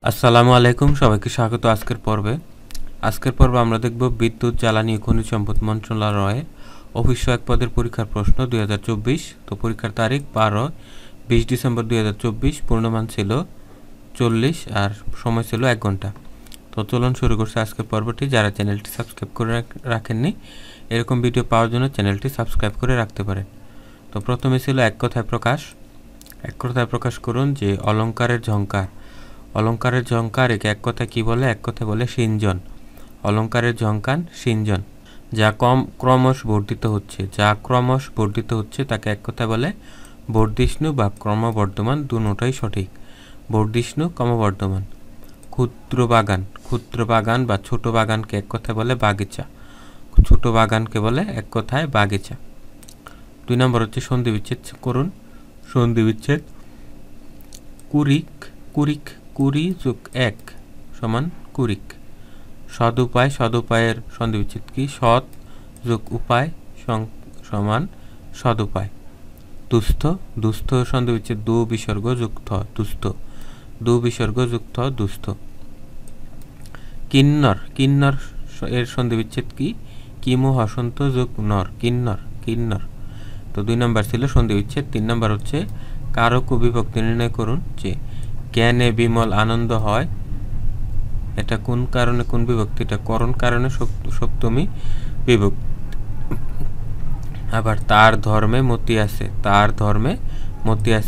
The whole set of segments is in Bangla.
আসসালামু আলাইকুম, সবাইকে স্বাগত আজকের পর্বে। আমরা দেখব বিদ্যুৎ, জ্বালানি ও খনিজ সম্পদ মন্ত্রণালয়ে অফিস সহায়ক পদের পরীক্ষার প্রশ্ন 2024। তো পরীক্ষার তারিখ 20 ডিসেম্বর 2024। পূর্ণমান ছিল 40 আর সময় ছিল 1 ঘন্টা। তো চলুন শুরু করছে আজকের পর্বটি। যারা চ্যানেলটি সাবস্ক্রাইব করে রাখেননি, এরকম ভিডিও পাওয়ার জন্য চ্যানেলটি সাবস্ক্রাইব করে রাখতে পারেন। তো প্রথমে ছিল এক কথায় প্রকাশ করুন যে অলংকারের ঝংকার। অলংকারের ঝংকার একে এক কথায় কি বলে? এক কথায় বলে সিঞ্জন। অলংকারের ঝংকার সিঞ্জন। যা ক্রমশ বর্ধিত হচ্ছে তাকে এক কথায় বলে বর্ধিষ্ণু বা ক্রমবর্ধমান। দুটোই সঠিক, বর্ধিষ্ণু ক্রমবর্ধমান। ক্ষুদ্র বাগান বা ছোট বাগানকে এক কথায় বলে বাগিচা। ছোট বাগানকে বলে এক কথায় বাগিচা। 2 নম্বর হচ্ছে সন্ধি বিচ্ছেদ করুন। সন্ধি বিচ্ছেদ কুড়ি যোগ 1 সমান কুড়িক। সদুপায়ের সন্ধি বিচ্ছেদ কি? সৎ যোগ উপায় সমান সদুপায়। দুস্থ সন্ধি বিচ্ছেদ দু বিসর্গ যুক্ত দুস্থ। কিন্নর এর সন্ধি বিচ্ছেদ কি? কিমু হসন্ত যোগ নর, কিন্নর। তো 2 নম্বর ছিল সন্ধি বিচ্ছেদ। 3 নম্বর হচ্ছে কারক ও বিভক্তি নির্ণয় করুন। যে জ্ঞানে বিমল আনন্দ হয়, এটা কোন কারণে কোন বিভক্তি? এটা করণ কারণে সপ্তমী বিভক্তি। আবার তার ধর্মে মতি আছে,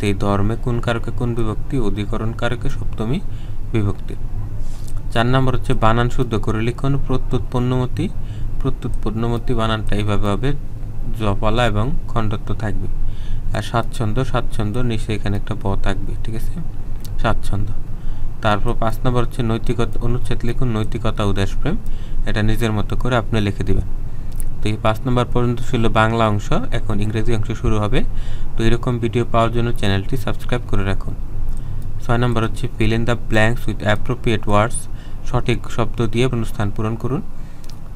এই ধর্মে কোন কারকে কোন বিভক্তি? অধিকরণ কারকে সপ্তমী বিভক্তি। 4 নম্বর হচ্ছে বানান শুদ্ধ করে লিখুন। প্রত্যুৎ পণ্যমতি বানানটা এইভাবে হবে, জপালা এবং খণ্ডত্ব থাকবে। আর স্বাচ্ছন্দ্য নিচে এখানে একটা ব থাকবে, ঠিক আছে? স্বাচ্ছন্দ্য। তারপর 5 নম্বর হচ্ছে নৈতিকতা অনুচ্ছেদ লিখুন। নৈতিকতা ও দেশপ্রেম, এটা নিজের মতো করে আপনি লিখে দিবেন। তো এই 5 নম্বর পর্যন্ত ছিল বাংলা অংশ। এখন ইংরেজি অংশ শুরু হবে। তো এরকম ভিডিও পাওয়ার জন্য চ্যানেলটি সাবস্ক্রাইব করে রাখুন। 6 নম্বর হচ্ছে fill in the blanks with appropriate words. সঠিক শব্দ দিয়ে স্থান পূরণ করুন।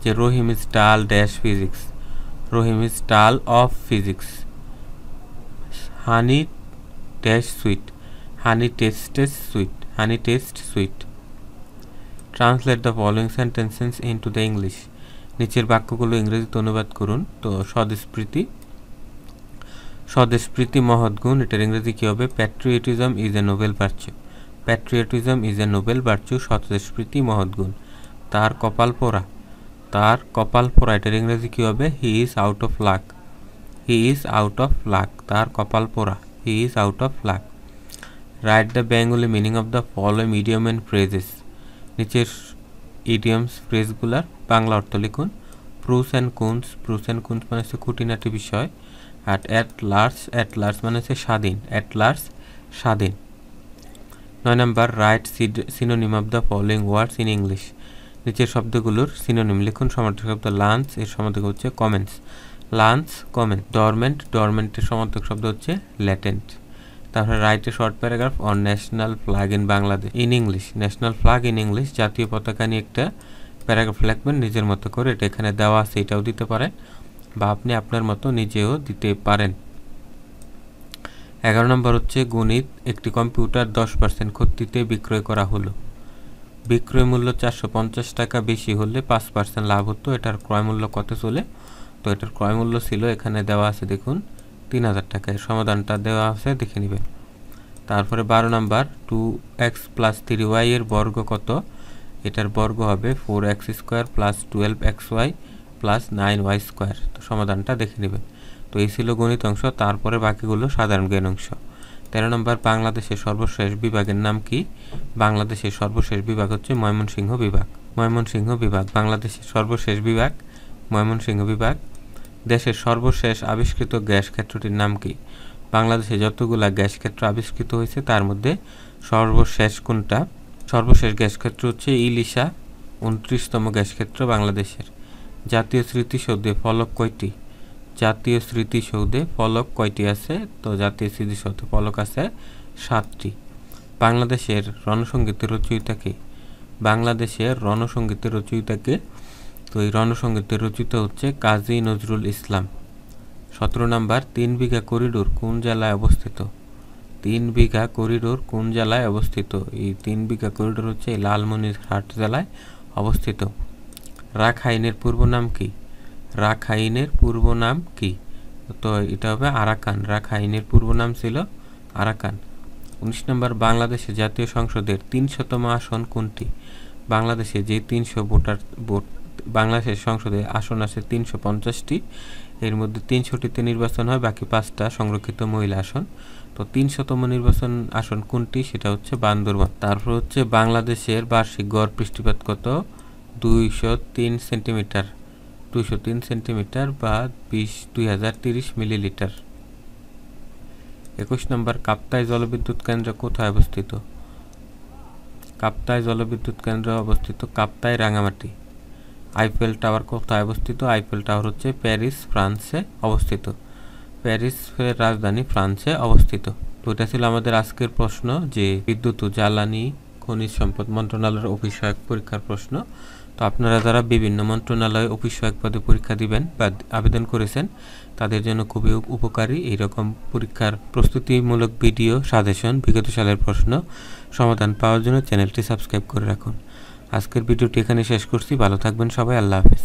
যে Rahim is dull dash physics, Rahim is dull of physics. Honey dash sweet, honey test sweet. Translate the following sentences into the English. নিচের বাক্যগুলো ইংরেজিতে অনুবাদ করুন। তো স্বদেশপ্রীতি মহৎ গুণ, এটার ইংরেজি কি হবে? Patriotism is a noble virtue. স্বদেশপ্রীতি মহৎ গুণ। তার কপাল পোড়া, এটার ইংরেজি কি হবে? He is out of luck. তার কপাল পোড়া, he is out of luck. Write the Bengali meaning of the following idiom and phrases. নিচের ইডিয়মস ফ্রেজগুলার বাংলা অর্থ লিখুন। প্রুস অ্যান্ড কুনস মানে হচ্ছে খুঁটিনাটি বিষয়। আর অ্যাট লার্জ মানে হচ্ছে স্বাধীন। 9 নম্বর write synonym of the following words in English. নিচের শব্দগুলোর সিনোনিম লিখুন। সমার্থক শব্দ লাঞ্চ, এর সমার্থক হচ্ছে কমেন্টস। ডরমেন্টের সমার্থক শব্দ হচ্ছে ল্যাটেন্ট। তারপরে write a short paragraph on national flag in Bangladesh in English. National flag in English, জাতীয় পতাকা নিয়ে একটা প্যারাগ্রাফ লিখবেন নিজের মতো করে। এটা এখানে দেওয়া আছে, এটাও দিতে পারেন বা আপনি আপনার মতো নিজেও দিতে পারেন। 11 নম্বর হচ্ছে গণিত। একটি কম্পিউটার 10% ক্ষতিতে বিক্রয় করা হলো। বিক্রয় মূল্য 450 টাকা বেশি হলে 5% লাভ হতো। এটার ক্রয় মূল্য কত চলে? তো এটার ক্রয় মূল্য ছিল, এখানে দেওয়া আছে দেখুন, 3000 টাকা। এর সমাধানটা দেওয়া আছে, দেখে নেবেন। তারপরে 12 নাম্বার 2x + 3y এর বর্গ কত? এটার বর্গ হবে 4x² + 12xy + 9y²। তো সমাধানটা দেখে নেবেন। তো এই ছিল গণিত অংশ। তারপরে বাকিগুলো সাধারণ জ্ঞান অংশ। 13 নম্বর বাংলাদেশের সর্বশেষ বিভাগের নাম কি? বাংলাদেশের সর্বশেষ বিভাগ হচ্ছে ময়মনসিংহ বিভাগ। বাংলাদেশের সর্বশেষ বিভাগ ময়মনসিংহ বিভাগ। দেশের সর্বশেষ আবিষ্কৃত গ্যাস ক্ষেত্রটির নাম কি? বাংলাদেশে যতগুলা গ্যাস ক্ষেত্র আবিষ্কৃত হয়েছে তার মধ্যে সর্বশেষ কোনটা? সর্বশেষ গ্যাস ক্ষেত্র হচ্ছে ইলিশা, 29তম গ্যাস ক্ষেত্র বাংলাদেশের। জাতীয় স্মৃতিসৌধে ফলক কয়টি? জাতীয় স্মৃতিসৌধে ফলক কয়টি আছে? তো জাতীয় স্মৃতিসৌধে ফলক আছে 7টি। বাংলাদেশের রণসঙ্গীতের রচয়িতা কে? বাংলাদেশের রণসঙ্গীতের রচয়িতা কে? তো এই রণসঙ্গীতের রচিত হচ্ছে কাজী নজরুল ইসলাম। 17 নাম্বার 3 বিঘা করিডোর কোন জেলায় অবস্থিত? 3 বিঘা করিডোর কোন জেলায় অবস্থিত? এই 3 বিঘা করিডোর হচ্ছে লালমনিরহাট জেলায় অবস্থিত। রাখাইনের পূর্ব নাম কি? রাখাইনের পূর্ব নাম কি? তো এটা হবে আরাকান। রাখাইনের পূর্ব নাম ছিল আরাকান। 19 নম্বর, বাংলাদেশের জাতীয় সংসদের 300তম আসন কোনটি? বাংলাদেশে যে 300 ভোট বাংলাদেশের সংসদে আসন আছে 350টি, এর মধ্যে 300টিতে নির্বাচন হয়, বাকি 5টা সংরক্ষিত মহিলা আসন। তো 300তম নির্বাচন আসন কোনটি? সেটা হচ্ছে বান্দরবান। তারপর হচ্ছে বাংলাদেশের বার্ষিক গড় বৃষ্টিপাত কত? 203 সেন্টিমিটার। 203 সেন্টিমিটার বা 2030 মিলিলিটার। 21 নম্বর, কাপ্তাই জলবিদ্যুৎ কেন্দ্র কোথায় অবস্থিত? কাপ্তাই জলবিদ্যুৎ কেন্দ্র অবস্থিত কাপ্তাই, রাঙামাটি। আইফেল টাওয়ার কোথায় অবস্থিত? আইফেল টাওয়ার হচ্ছে প্যারিস, ফ্রান্সে অবস্থিত। প্যারিসের রাজধানী ফ্রান্সে অবস্থিত। তো এটা ছিল আমাদের আজকের প্রশ্ন, যে বিদ্যুৎ ও জ্বালানি খনিজ সম্পদ মন্ত্রণালয়ের অফিস সহায়ক পরীক্ষার প্রশ্ন। তো আপনারা যারা বিভিন্ন মন্ত্রণালয়ে অফিস সহায়ক পদে পরীক্ষা দিবেন বা আবেদন করেছেন, তাদের জন্য খুবই উপকারী এইরকম পরীক্ষার প্রস্তুতিমূলক ভিডিও, সাজেশন, বিগত সালের প্রশ্ন সমাধান পাওয়ার জন্য চ্যানেলটি সাবস্ক্রাইব করে রাখুন। আজকের ভিডিওটি এখানে শেষ করছি। ভালো থাকবেন সবাই। আল্লাহ হাফেজ।